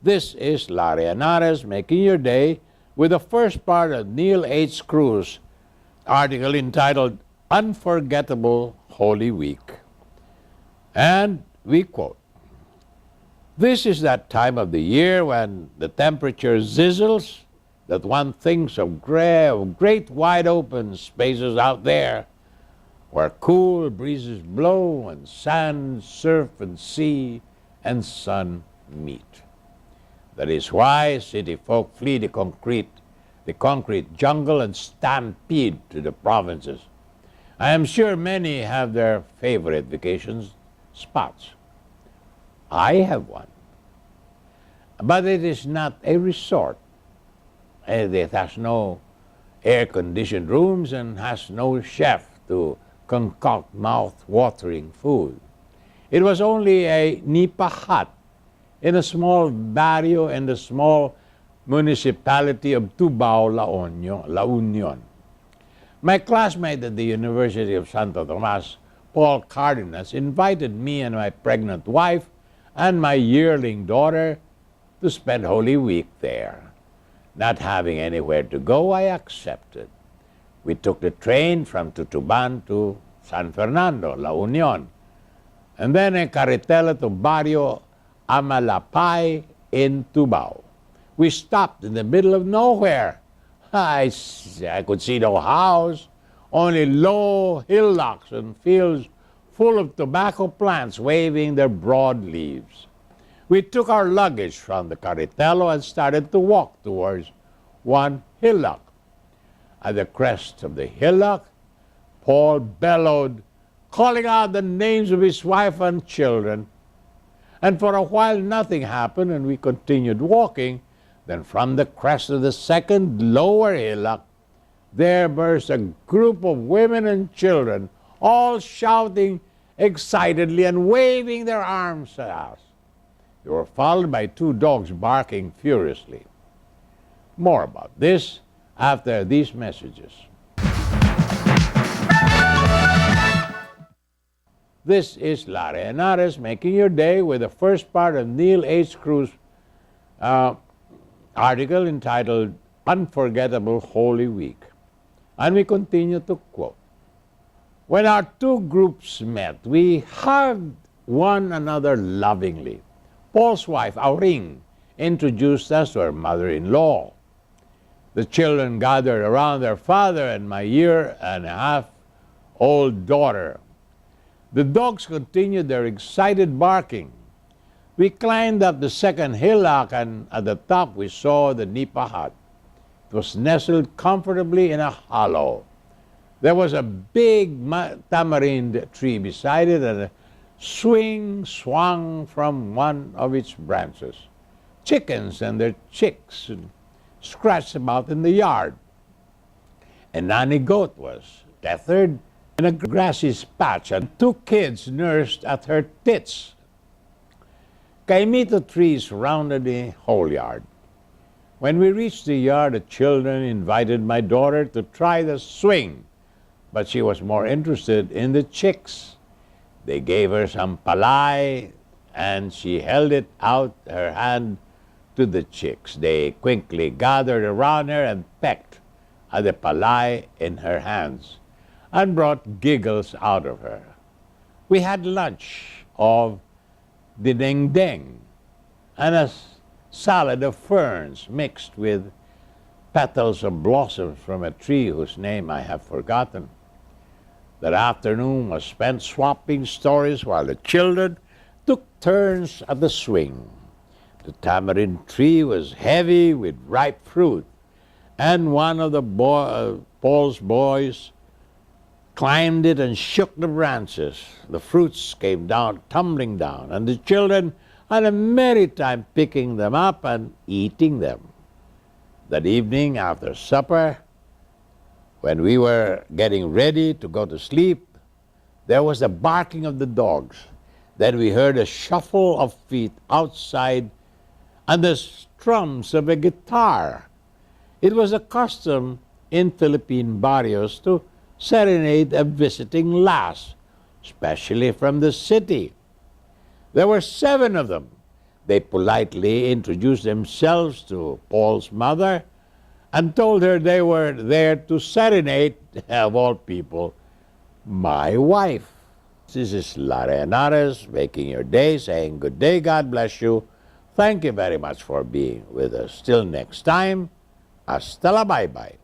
This is Larry Henares making your day with the first part of Neil H. Cruz's article entitled Unforgettable Holy Week. And we quote, "This is that time of the year when the temperature sizzles that one thinks of great wide open spaces out there where cool breezes blow and sand, surf, and sea and sun meet. That is why city folk flee the concrete jungle and stampede to the provinces. I am sure many have their favorite vacation spots. I have one. But it is not a resort. It has no air-conditioned rooms and has no chef to concoct mouth-watering food. It was only a nipa hut in a small barrio in the small municipality of Tubao, La Union. My classmate at the University of Santo Tomas, Paul Cardenas, invited me and my pregnant wife and my yearling daughter to spend Holy Week there. Not having anywhere to go, I accepted. We took the train from Tutuban to San Fernando, La Union, and then a carretela to Barrio Amalapay in Tubao. We stopped in the middle of nowhere. I could see no house, only low hillocks and fields full of tobacco plants waving their broad leaves. We took our luggage from the carretelo and started to walk towards one hillock. At the crest of the hillock, Paul bellowed, calling out the names of his wife and children. And for a while nothing happened, and we continued walking. Then from the crest of the second lower hillock, there burst a group of women and children, all shouting excitedly and waving their arms at us. They were followed by two dogs barking furiously. More about this after these messages. This is Larry Henares making your day with the first part of Neil H. Cruz's article entitled Unforgettable Holy Week. And we continue to quote, "When our two groups met, we hugged one another lovingly. Paul's wife, Auring, introduced us to her mother-in-law. The children gathered around their father and my year-and-a-half-old daughter. The dogs continued their excited barking. We climbed up the second hillock, and at the top we saw the nipa hut. It was nestled comfortably in a hollow. There was a big tamarind tree beside it, and a swing swung from one of its branches. Chickens and their chicks scratched about in the yard. A nanny goat was tethered in a grassy patch, and two kids nursed at her tits. Kaimito trees surrounded the whole yard. When we reached the yard, the children invited my daughter to try the swing, but she was more interested in the chicks. They gave her some palay, and she held it out her hand to the chicks. They quickly gathered around her and pecked at the palay in her hands and brought giggles out of her. We had lunch of dinengdeng and a salad of ferns mixed with petals of blossoms from a tree whose name I have forgotten. That afternoon was spent swapping stories while the children took turns at the swing. The tamarind tree was heavy with ripe fruit, and one of the Paul's boys climbed it and shook the branches. The fruits came down, tumbling down, and the children had a merry time picking them up and eating them. That evening after supper, when we were getting ready to go to sleep, there was the barking of the dogs. Then we heard a shuffle of feet outside and the strums of a guitar. It was a custom in Philippine barrios to serenade a visiting lass, especially from the city. There were 7 of them. They politely introduced themselves to Paul's mother and told her they were there to serenade, of all people, my wife. This is Larry Henares making your day, saying good day, God bless you. Thank you very much for being with us. Till next time, hasta la bye-bye.